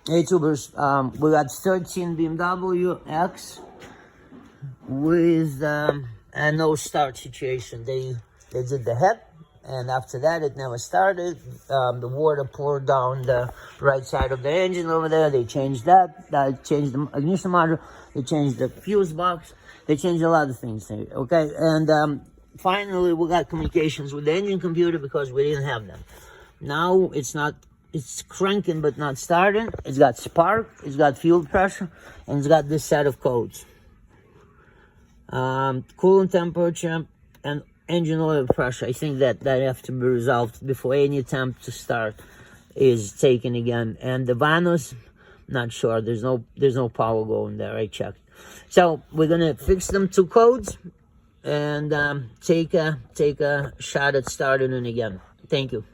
Hey tubers, we got 13 BMW X with a no start situation. They did the head, and after that it never started. The water poured down the right side of the engine over there. They changed that. That changed the ignition module. They changed the fuse box. They changed a lot of things there. Okay, and finally we got communications with the engine computer because we didn't have them. Now it's cranking but not starting. It's got spark, it's got fuel pressure, and it's got this set of codes. Coolant temperature and engine oil pressure. I think that have to be resolved before any attempt to start is taken again. And the vanos, not sure. There's no power going there. I checked. So we're gonna fix them 2 codes and take a shot at starting it again. Thank you.